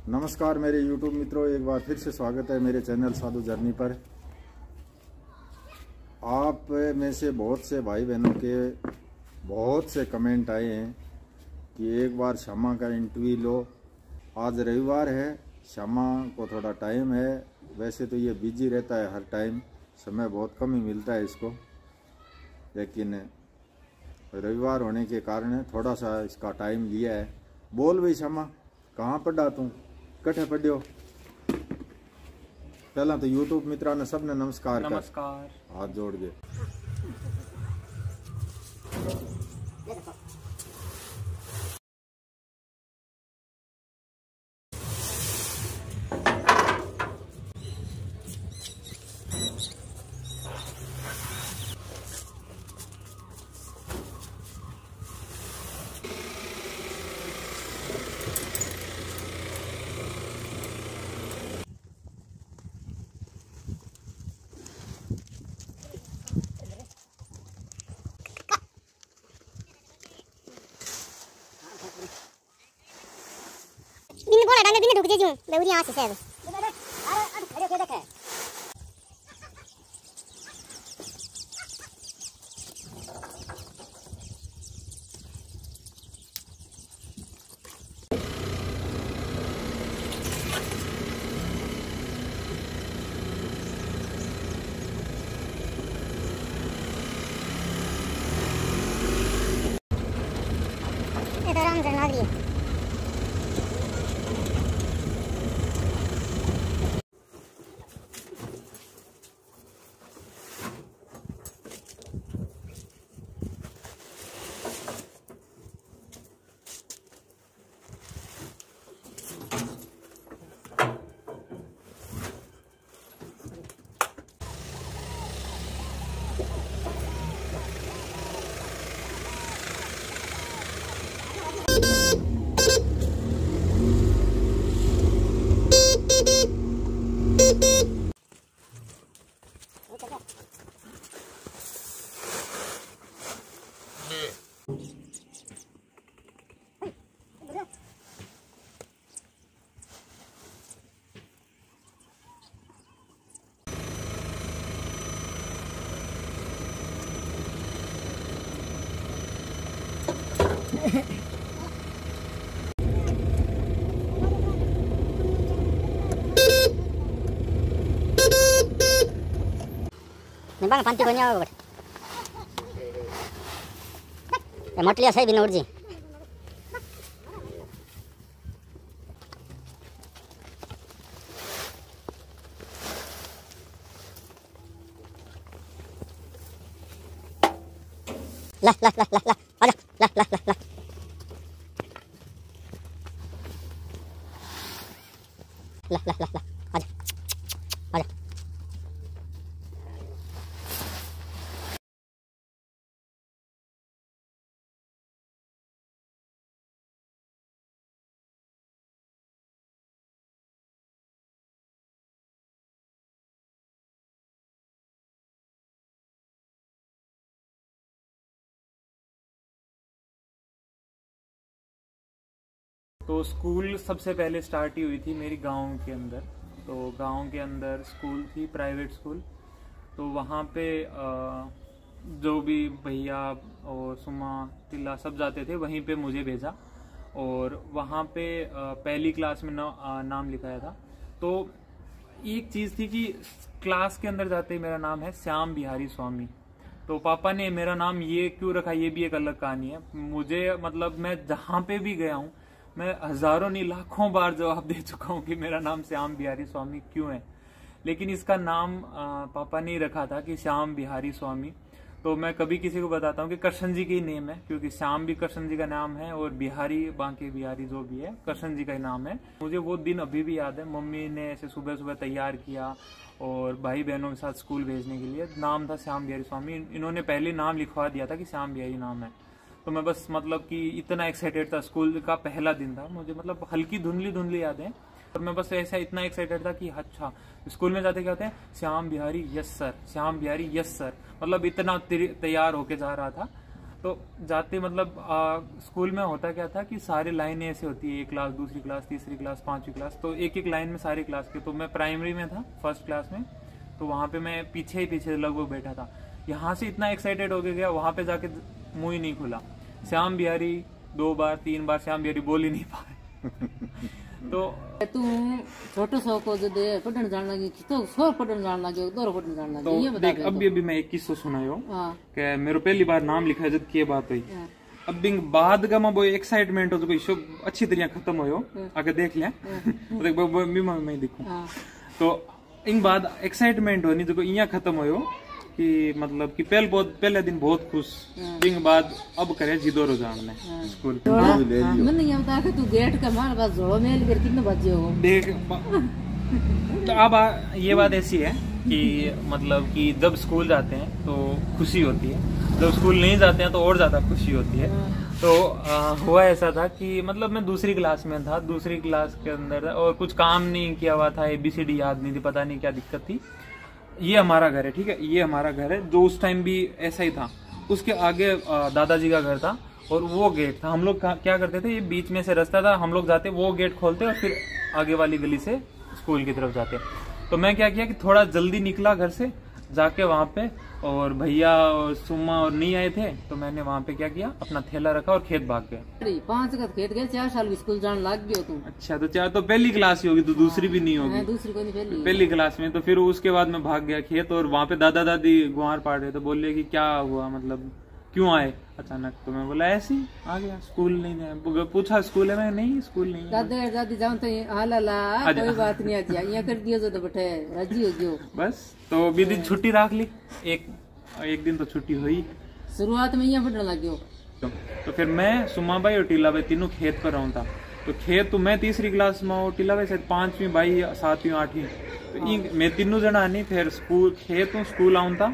नमस्कार मेरे YouTube मित्रों, एक बार फिर से स्वागत है मेरे चैनल साधु जर्नी पर। आप में से बहुत से भाई बहनों के बहुत से कमेंट आए हैं कि एक बार श्यामा का इंटरव्यू लो। आज रविवार है, श्यामा को थोड़ा टाइम है। वैसे तो ये बिजी रहता है, हर टाइम समय बहुत कम ही मिलता है इसको, लेकिन रविवार होने के कारण थोड़ा सा इसका टाइम लिया है। बोल भाई श्यामा, कहाँ पढ़ा तू, कठे पढ़ियो? पहला तो यूट्यूब मित्रा ने सबने नमस्कार हाथ जोड़ के। दिन बोला डांगे दिन ढुक जेजू बेउरी आ से सेब अरे खड़े के देखे ये तो राम जन्म आ Bang panti banyak apa? Motor saya bina urji. Lah, ada, lah. Lah, ada. तो स्कूल सबसे पहले स्टार्ट ही हुई थी मेरी गांव के अंदर। तो गांव के अंदर स्कूल थी, प्राइवेट स्कूल। तो वहाँ पे जो भी भैया और सुमा तिल्ला सब जाते थे, वहीं पे मुझे भेजा और वहाँ पे पहली क्लास में नाम लिखाया था। तो एक चीज़ थी कि क्लास के अंदर जाते ही मेरा नाम है श्याम बिहारी स्वामी। तो पापा ने मेरा नाम ये क्यों रखा, ये भी एक अलग कहानी है। मुझे मतलब मैं जहाँ पे भी गया हूँ, मैं हजारों नहीं लाखों बार जवाब दे चुका हूँ कि मेरा नाम श्याम बिहारी स्वामी क्यों है, लेकिन इसका नाम पापा ने रखा था कि श्याम बिहारी स्वामी। तो मैं कभी किसी को बताता हूँ कि कृष्ण जी का ही नेम है, क्योंकि श्याम भी कृष्ण जी का नाम है और बिहारी बांके बिहारी जो भी है कृष्ण जी का ही नाम है। मुझे वो दिन अभी भी याद है। मम्मी ने ऐसे सुबह सुबह तैयार किया और भाई बहनों के साथ स्कूल भेजने के लिए। नाम था श्याम बिहारी स्वामी। इन्होंने पहले नाम लिखवा दिया था कि श्याम बिहारी नाम है। तो मैं बस मतलब कि इतना एक्साइटेड था। स्कूल का पहला दिन था, मुझे मतलब हल्की धुंधली याद है। और मैं बस ऐसा इतना एक्साइटेड था कि अच्छा स्कूल में जाते क्या होते हैं, Shyam Bihari yes sir, Shyam Bihari yes sir, मतलब इतना तैयार होके जा रहा था। तो जाते मतलब स्कूल में होता क्या था कि सारी लाइनें ऐसे होती है, एक क्लास, दूसरी क्लास, तीसरी क्लास, पांचवी क्लास, तो एक एक लाइन में सारी क्लास के। तो मैं प्राइमरी में था, फर्स्ट क्लास में, तो वहाँ पे मैं पीछे ही पीछे लगभग बैठा था। यहाँ से इतना एक्साइटेड हो गया, वहाँ पे जाके मुंह ही नहीं खुला। श्याम बिहारी 2 बार 3 बार श्याम बिहारी बोल ही नहीं पाए। तो तू छोटो सौ को जब पढ़ने जाने लगी तो सौ पढ़ने जाने लगे, दो पढ़ने जाने लगे, ये तो बता देख अभी मैं एक किस्सा सुनायो हाँ कि मेरे पहली बार नाम लिखा जब की बात हुई। अब बिंग बाद का वो एक्साइटमेंट हो तो कोई शो अच्छी तरह खत्म हो आगे देख लिया देख मैं देखूं हाँ तो इन बाद एक्साइटमेंट होनी जो यहाँ खत्म हो कि मतलब कि पहले दिन बहुत खुश, बिंग बाद अब करे जिदो रोजान में स्कूल मैंने ये बता कि तू गेट का हमारे पास जोड़ो मेल कर कितने बजे हो देख। तो अब ये बात ऐसी है कि मतलब कि जब स्कूल जाते हैं तो खुशी होती है, जब स्कूल नहीं जाते हैं तो और ज्यादा खुशी होती है। तो हुआ ऐसा था कि मतलब मैं दूसरी क्लास में था, दूसरी क्लास के अंदर और कुछ काम नहीं किया हुआ था, ABCD याद नहीं थी, पता नहीं क्या दिक्कत थी। ये हमारा घर है, ठीक है, ये हमारा घर है, जो उस टाइम भी ऐसा ही था। उसके आगे दादाजी का घर था और वो गेट था। हम लोग क्या करते थे, ये बीच में से रास्ता था, हम लोग जाते वो गेट खोलते और फिर आगे वाली गली से स्कूल की तरफ जाते। तो मैं क्या किया कि थोड़ा जल्दी निकला घर से जाके वहां पे, और भैया और सुम्मा और नहीं आए थे, तो मैंने वहां पे क्या किया, अपना थैला रखा और खेत भाग गया। 5 का खेत गए, 4 साल की स्कूल जाने लग गए तुम। अच्छा, तो 4 तो पहली क्लास ही होगी, तो दूसरी भी नहीं होगी, दूसरी को नहीं, पहली क्लास में। तो फिर उसके बाद मैं भाग गया खेत, और वहां पे दादा दादी गुहार पाड़ रहे, तो बोले कि क्या हुआ, मतलब क्यों आए अचानक। तो मैं बोला ऐसे ही आ गया, स्कूल नहीं गया। पूछा स्कूल है, मैं नहीं स्कूल नहीं है। दादा दादी जाऊं तो हाला कोई बात नहीं आती, यहाँ कर दियो तो बैठे राजी हो गयो बस। तो भी दिन छुट्टी रख ली, एक दिन तो छुट्टी हुई। शुरुआत में यहाँ पढ़ने लग गयो। तो फिर मैं सुमा भाई और टीला भाई तीनों खेत पर रहूं था। तो खेत तो मैं तीसरी क्लास में, और टीला भाई शायद 5वीं, भाई 7वीं 8वीं, तो मैं तीनों जना नहीं। फिर स्कूल खेत हूँ, स्कूल आऊं था।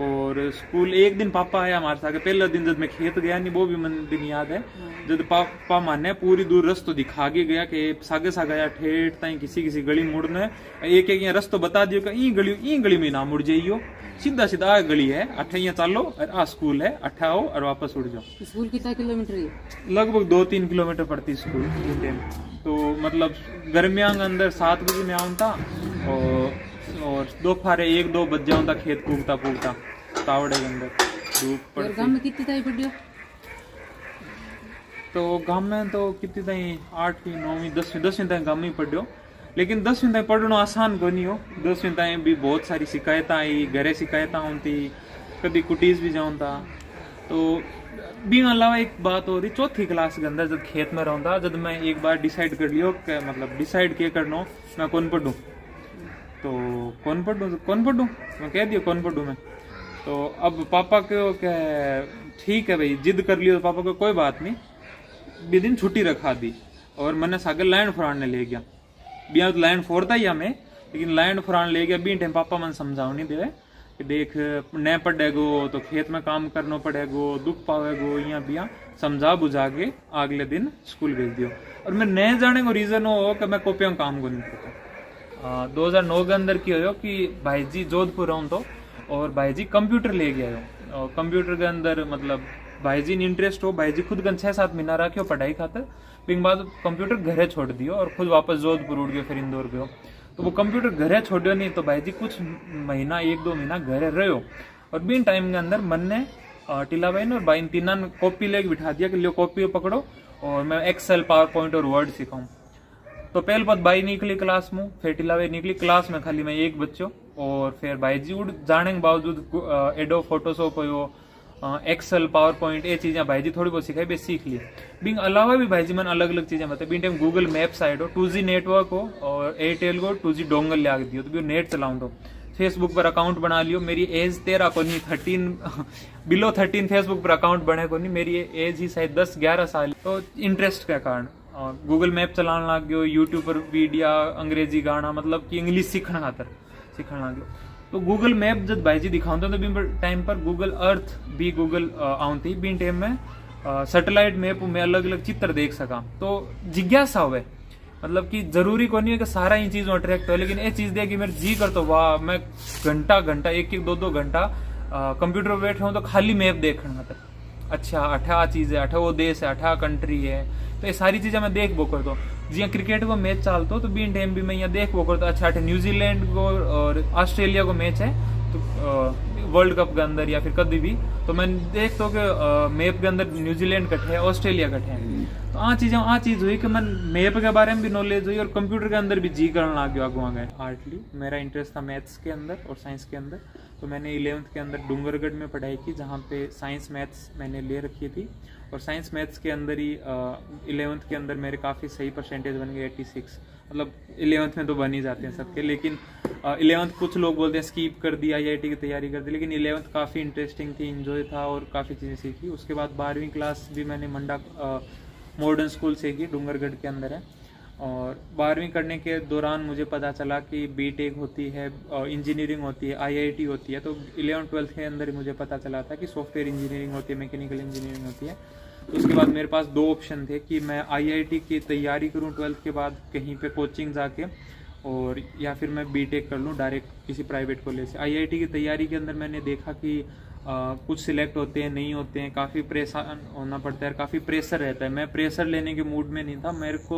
और स्कूल एक दिन पापा आया हमारे साथ, पहला दिन जब मैं खेत गया नहीं, वो भी मन दिन याद है, जब पापा माने पूरी दूर रस्तो दिखा के गया कि सागे सागा या ठेठ ताई किसी गली मुड़ना है, एक एक रस्तो बता दियो कि ई गली में ना मुड़ जाइयो, सीधा सीधा आ गली है, अठा यहाँ चालो और आ स्कूल है, अठा आओ और वापस उड़ जाओ। स्कूल कितना किलोमीटर है? लगभग 2-3 किलोमीटर पड़ती स्कूल। तो मतलब गर्मियां के अंदर 7 बजे में आऊं था, और दोपहर 1-2 बज जाऊं था खेत पूगता तावड़े के अंदर धूप पड़ती। गांव में कितनी ताई पढ़ियो? तो गांव में तो कितनी ताई 8वीं 9वीं 10वीं ताई गांव में ही पढ़ियो। लेकिन 10वीं ताई पढ़ना आसान को नहीं हो। 10वीं ताई भी बहुत सारी शिकायत आई, घरे शिकायत होती, कभी कुटीज भी जाऊं था। तो भी अलावा एक बात हो रही, 4थी क्लास के अंदर जब खेत में रहूं था, जब मैं एक बार डिसाइड कर लियो, मतलब डिसाइड क्या करना मैं कौन पढ़ूं, तो कौन पढ़ूं मैं कह दिया कौन पढ़ूं मैं। तो अब पापा को क्या, ठीक है भाई जिद कर लियो, तो पापा को कोई बात नहीं, बी दिन छुट्टी रखा दी और मैंने सागर लैंड फराने ले गया। बिया तो लैंड फोड़ता ही हमें, लेकिन लैंड फरान ले गया। बी टाइम पापा मन समझाओ नहीं दे कि देख न पड़ेगो तो खेत में काम करना पड़ेगो, दुख पावेगो, यहाँ बिया समझा बुझा के अगले दिन स्कूल भेज दियो। और मैं न जाने को रीजन हो कि मैं कॉपियों में काम को नहीं करता। 2009 के अंदर क्या हो कि भाई जी जोधपुर रहूं तो, और भाई जी कंप्यूटर ले गया हो, और कंप्यूटर के अंदर मतलब भाई जी ने इंटरेस्ट हो, भाई जी खुद 6-7 महीना रखे पढ़ाई खातर, फिर बाद कंप्यूटर घरे छोड़ दियो और खुद वापस जोधपुर उड़ गए, फिर इंदौर गयो। तो वो कंप्यूटर घरे छोड़ियो नहीं, तो भाई जी कुछ महीना 1-2 महीना घरे रहो। और बिन टाइम के अंदर मन ने टीला भाई ने और भाई तीना ने कॉपी लेके बिठा दिया कि लियो कॉपी पकड़ो और मैं एक्सेल, पावर पॉइंट और वर्ड सिखाऊं। तो पहले बात भाई निकली क्लास में, फिर टीला भाई निकली क्लास में, खाली मैं एक बच्चों, और फिर भाई जी उड़ जाने के बावजूद एडोब फोटोशॉप हो, एक्सेल, पावर पॉइंट, ये चीजें भाई जी थोड़ी बहुत सिखाई, बे सीख ली। बिंग अलावा भी भाई जी मैंने अलग अलग चीजें बताई। बिन टाइम गूगल मैप साइड हो, 2G नेटवर्क हो और एयरटेल को 2G डोंगल ले आके दियो, तो नेट चलाऊं। तो फेसबुक पर अकाउंट बना लियो। मेरी एज 13 को नहीं, 13 बिलो 13 फेसबुक पर अकाउंट बने को नहीं, मेरी एज ही शायद 10-11 साल। तो इंटरेस्ट के कारण और गूगल मैप चलाने लग गयो, यूट्यूब पर वीडियो, अंग्रेजी गाना, मतलब कि इंग्लिश सीखने खातर सीखने लग गयो। तो गूगल मैप जब भाई जी दिखाते तो बिन टाइम पर गूगल अर्थ भी गूगल आती, बिन टाइम में सैटेलाइट मैप में अलग अलग चित्र देख सका। तो जिज्ञासा हुए, मतलब कि जरूरी को नहीं है कि सारा इन चीजों अट्रैक्ट हो, लेकिन ये चीज दे कि मेरे जी कर तो वाह, मैं घंटा 1-2 घंटा कंप्यूटर पर बैठे हूँ तो खाली मैप देखना था। अच्छा अठा चीज है, अठा वो देश है, अठा कंट्री है, तो ये सारी चीजें मैं देख बो करतो। जियां क्रिकेट को मैच चालतो तो बीन टाइम भी मैं यहाँ देख बो करतो। अच्छा अठा न्यूजीलैंड को और ऑस्ट्रेलिया को मैच है तो वर्ल्ड कप के अंदर या फिर कभी भी, तो मैं देखता हूँ कि मैप के अंदर न्यूजीलैंड कटे है, ऑस्ट्रेलिया कटे है। तो आ चीज हुई कि मैं मैप के बारे में भी नॉलेज हुई और कंप्यूटर के अंदर भी जी करने लग गया आगे आगे। हार्डली मेरा इंटरेस्ट था मैथ्स के अंदर और साइंस के अंदर, तो मैंने 11th के अंदर डूंगरगढ़ में पढ़ाई की, जहाँ पे साइंस मैथ्स मैंने ले रखी थी। और साइंस मैथ्स के अंदर ही 11th के अंदर मेरे काफ़ी सही परसेंटेज बन गए, 86। मतलब 11th में तो बन ही जाते हैं सबके, लेकिन 11th कुछ लोग बोलते हैं स्कीप कर दी, IIT की तैयारी कर दी, लेकिन 11th काफ़ी इंटरेस्टिंग थी, इंजॉय था और काफ़ी चीज़ें सीखी। उसके बाद 12वीं क्लास भी मैंने मंडा मॉडर्न स्कूल से की, डूंगरगढ़ के अंदर है। और 12वीं करने के दौरान मुझे पता चला कि BTech होती है, इंजीनियरिंग होती है, IIT होती है। तो 11th-12th के अंदर ही मुझे पता चला था कि सॉफ्टवेयर इंजीनियरिंग होती है, मैकेनिकल इंजीनियरिंग होती है। तो उसके बाद मेरे पास 2 ऑप्शन थे कि मैं IIT की तैयारी करूं 12th के बाद कहीं पे कोचिंग जाके, और या फिर मैं BTech कर लूं डायरेक्ट किसी प्राइवेट कॉलेज से। IIT की तैयारी के अंदर मैंने देखा कि कुछ सिलेक्ट होते हैं, नहीं होते हैं, काफ़ी परेशान होना पड़ता है, काफ़ी प्रेशर रहता है। मैं प्रेशर लेने के मूड में नहीं था। मेरे को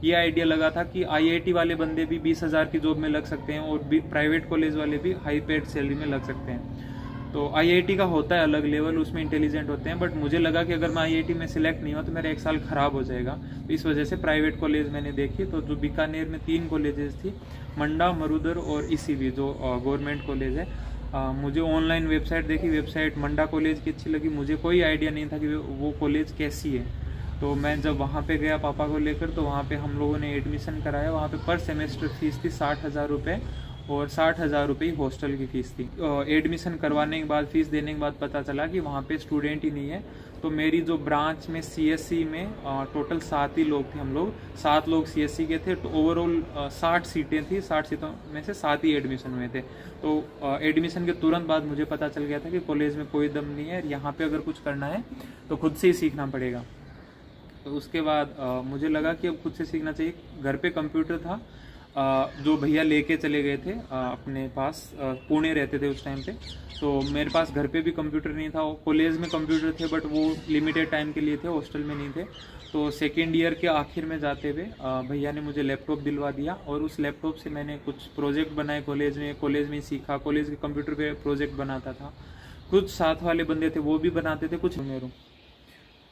ये आइडिया लगा था कि IIT वाले बंदे भी 20,000 की जॉब में लग सकते हैं और प्राइवेट कॉलेज वाले भी हाई पेड सैलरी में लग सकते हैं। तो IIT का होता है अलग लेवल, उसमें इंटेलिजेंट होते हैं, बट मुझे लगा कि अगर मैं IIT में सिलेक्ट नहीं हुआ तो मेरा 1 साल खराब हो जाएगा। तो इस वजह से प्राइवेट कॉलेज मैंने देखी। तो जो बीकानेर में 3 कॉलेजेस थी, मंडा, मरुधर और ECV जो गवर्नमेंट कॉलेज है। मुझे ऑनलाइन वेबसाइट देखी, वेबसाइट मंडा कॉलेज की अच्छी लगी। मुझे कोई आइडिया नहीं था कि वो कॉलेज कैसी है। तो मैं जब वहाँ पे गया पापा को लेकर, तो वहाँ पे हम लोगों ने एडमिशन कराया। वहाँ पे पर सेमेस्टर फीस थी 60,000 रुपये और 60,000 रुपये ही हॉस्टल की फीस थी। एडमिशन करवाने के बाद, फीस देने के बाद पता चला कि वहाँ पे स्टूडेंट ही नहीं है। तो मेरी जो ब्रांच में CSC में टोटल 7 ही लोग थे, हम लोग 7 लोग CSC के थे। तो ओवरऑल 60 सीटें थी, 60 सीटों में से 7 ही एडमिशन हुए थे। तो एडमिशन के तुरंत बाद मुझे पता चल गया था कि कॉलेज में कोई दम नहीं है, यहाँ पे अगर कुछ करना है तो खुद से ही सीखना पड़ेगा। तो उसके बाद मुझे लगा कि अब खुद से सीखना चाहिए। घर पे कंप्यूटर था, जो भैया लेके चले गए थे अपने पास, पुणे रहते थे उस टाइम पे। तो मेरे पास घर पे भी कंप्यूटर नहीं था। कॉलेज में कंप्यूटर थे बट वो लिमिटेड टाइम के लिए थे, हॉस्टल में नहीं थे। तो सेकेंड ईयर के आखिर में जाते हुए भैया ने मुझे लैपटॉप दिलवा दिया और उस लैपटॉप से मैंने कुछ प्रोजेक्ट बनाए कॉलेज में सीखा। कॉलेज के कंप्यूटर पे प्रोजेक्ट बनाता था। कुछ साथ वाले बंदे थे वो भी बनाते थे, कुछ मेरे।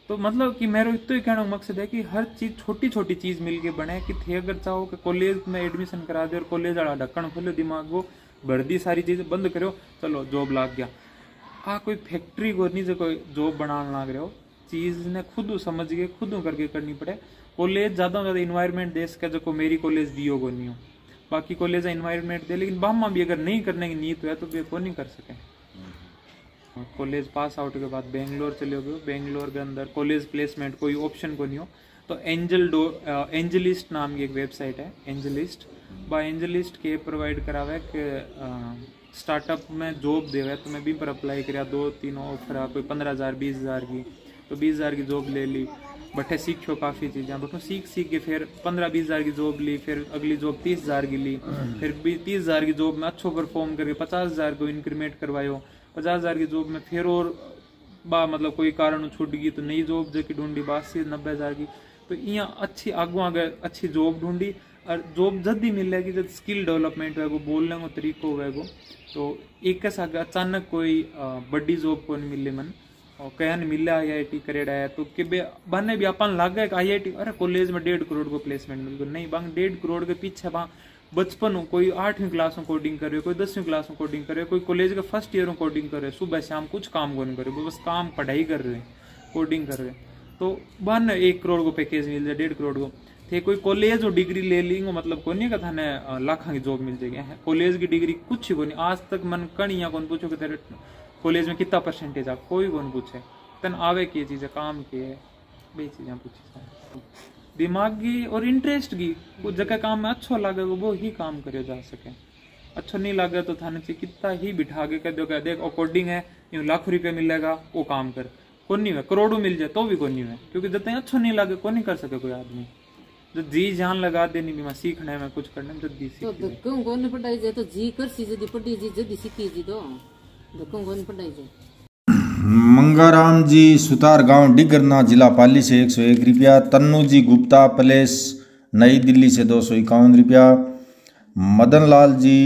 तो मतलब कि मेरा इतना ही कहने का मकसद है कि हर चीज छोटी छोटी चीज मिलके बने। कि थे अगर चाहो कि कॉलेज में एडमिशन करा दे और कॉलेज वाला ढक्कन खोलो, दिमाग को भर दी, सारी चीजें बंद करो, चलो जॉब लाग गया। कोई फैक्ट्री को नहीं जो कोई जॉब बनाने लाग रहे हो, चीज ने खुद समझ के खुद करके करनी पड़े। कॉलेज ज्यादा ज्यादा इन्वायरमेंट दे सके, जो मेरी कॉलेज दियो को नहीं हो। बाकी कॉलेज इन्वायरमेंट दे, लेकिन बामा भी अगर नहीं करने की नीयत है तो वे को नहीं कर सके। कॉलेज पास आउट के बाद बेंगलोर चले गए। बेंगलोर के अंदर कॉलेज प्लेसमेंट कोई ऑप्शन को नहीं हो। तो एंजलिस्ट नाम की एक वेबसाइट है, एंजलिस्ट के प्रोवाइड करा हुआ है कि स्टार्टअप में जॉब दे हुआ है। तो मैं भी पर अप्लाई किया, 2-3 ऑफर आ, कोई 15,000 20,000 की। तो 20,000 की जॉब ले ली। बटे सीखो काफ़ी चीज़ें, बट सीख के फिर 15-20,000 की जॉब ली। फिर अगली जॉब 30,000 की ली। फिर भी 30,000 की जॉब में अच्छो परफॉर्म करके 50,000 को इंक्रीमेंट करवायो। 50,000 की जॉब में फिर और मतलब कोई कारण छूट गई तो नई जॉब जो कि ढूंढी 80-90,000 की। तो यहाँ अच्छी आगे अच्छी जॉब ढूंढी और जॉब जब भी मिल जाएगी, जब स्किल डेवलपमेंट है, बोलने को तरीको है, तो एक के साथ अचानक कोई बड़ी जॉब को नहीं मिले मन और कहन मिला IIT करेड़ा है। तो कि बने भी अपन लग गए IIT, अरे कॉलेज में 1.5 करोड़ को प्लेसमेंट मिल गई। नहीं, बांग 1.5 करोड़ के पीछे वहाँ बचपन हो, कोई 8वीं क्लास में कोडिंग कर रहे हो, कोई 10वीं क्लास में कोडिंग कर रहे हो, कोई कॉलेज के फर्स्ट ईयर में कोडिंग कर रहे हो। सुबह शाम कुछ काम को नहीं कर रहे, बस काम पढ़ाई कर रहे हैं, कोडिंग कर रहे हैं। तो बन 1 करोड़ को पैकेज मिल जाए, 1.5 करोड़ को थे। कोई कॉलेज और डिग्री ले लेंगे मतलब को नहीं कथा ने लाखा की जॉब मिल जाएगी। कॉलेज की डिग्री कुछ ही को नहीं। आज तक मन कण या कौन पूछो कि तेरे कॉलेज में कितना परसेंटेज आ, कोई कौन पूछे। तन आवे की चीजें काम की है, बे चीजें पूछी। दिमाग की और इंटरेस्ट की कुछ जगह काम में अच्छो लगे वो ही काम करे जा सके। अच्छो नहीं लगे तो थाने से कितना ही बिठा के कह दो क्या देख कोडिंग है, यूं लाखों रुपये मिलेगा, वो काम कर। कौन नहीं हुआ, करोड़ों मिल जाए तो भी कौन नहीं हुआ, क्योंकि जब तक अच्छो नहीं लगे कौन नहीं कर सके कोई आदमी। जो जी जान लगा देनी भी मैं सीखने में कुछ करने में जल्दी सीख तो क्यों कौन पढ़ाई जाए तो जी कर सी जदी पढ़ी जी जदी सीखी जी तो क्यों कौन पढ़ाई जाए। मंगाराम जी सुतार गांव डिगरना जिला पाली से 101 रुपया। तन्नू जी गुप्ता प्लेस नई दिल्ली से 251 रुपया। मदन लाल जी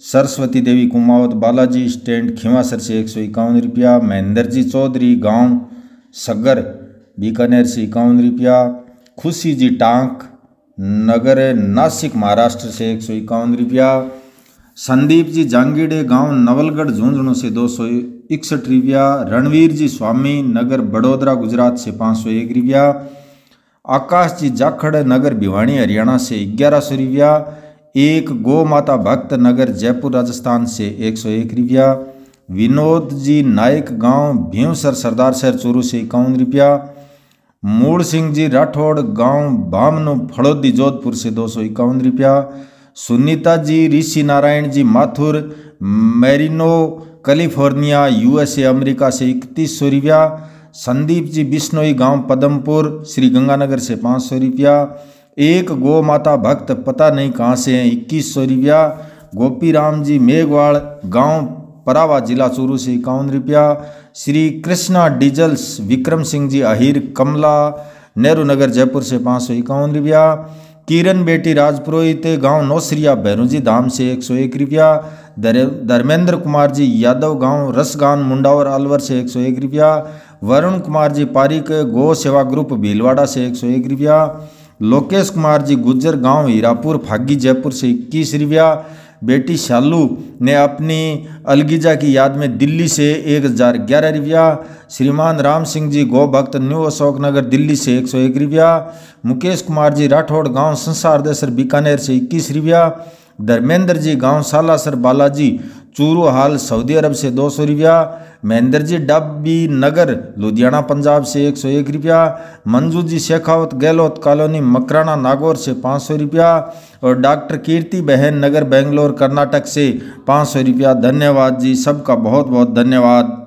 सरस्वती देवी कुमावत बालाजी स्टैंड खिवासर से 151 रुपया। महेंद्र जी चौधरी गांव सगर बीकानेर से 51 रुपया। खुशी जी टांक नगर नासिक महाराष्ट्र से 151 रुपया। संदीप जी जांगीड़े गांव नवलगढ़ झुंझुनू से 261 रुपया। रणवीर जी स्वामी नगर बड़ोदरा गुजरात से 501 रुपया। आकाश जी जाखड़ नगर भिवानी हरियाणा से 1100 रुपया। एक गो माता भक्त नगर जयपुर राजस्थान से 101 रुपया। विनोद जी नायक गांव भीवसर सरदार शहर चूरू से 51 रुपया। मूल सिंह जी राठौड़ गांव बामनो फड़ोदी जोधपुर से 251 रुपया। Sunita ji Rishi Narayan ji Mathur Marino California USA America से 3100 रुपया। संदीप जी बिश्नोई गांव पदमपुर श्री गंगानगर से 500 रुपया। एक गो माता भक्त पता नहीं कहाँ से हैं 2100 रुपया। गोपी राम जी मेघवाड़ गांव परावा जिला चूरू से 51 रुपया। श्री कृष्णा डीजल्स विक्रम सिंह जी अहिर कमला नेहरू नगर जयपुर से 551 रुपया। किरण बेटी राजपुरोहित गांव नौसरिया भैरूजी धाम से 101 रुपया। धर्मेंद्र कुमार जी यादव गांव रसगान मुंडावर अलवर से 101 रुपया। वरुण कुमार जी पारिक गो सेवा ग्रुप भीलवाड़ा से 101 रुपया। लोकेश कुमार जी गुज्जर गांव हीरापुर फागी जयपुर से 21 रुपया। बेटी शालू ने अपनी अलगिजा की याद में दिल्ली से 1011 रुपया। श्रीमान राम सिंह जी गो भक्त न्यू अशोक नगर दिल्ली से 101 रुपया। मुकेश कुमार जी राठौड़ गांव संसार देसर बीकानेर से 21 रुपया। धर्मेंद्र जी गांव सालासर बालाजी चूरू हाल सऊदी अरब से 200 रुपया। महेंद्र जी डब्बी नगर लुधियाना पंजाब से 101 रुपया। मंजू जी शेखावत गहलोत कॉलोनी मकराना नागौर से 500 रुपया। और डॉक्टर कीर्ति बहन नगर बेंगलोर कर्नाटक से 500 रुपया। धन्यवाद जी, सबका बहुत बहुत धन्यवाद।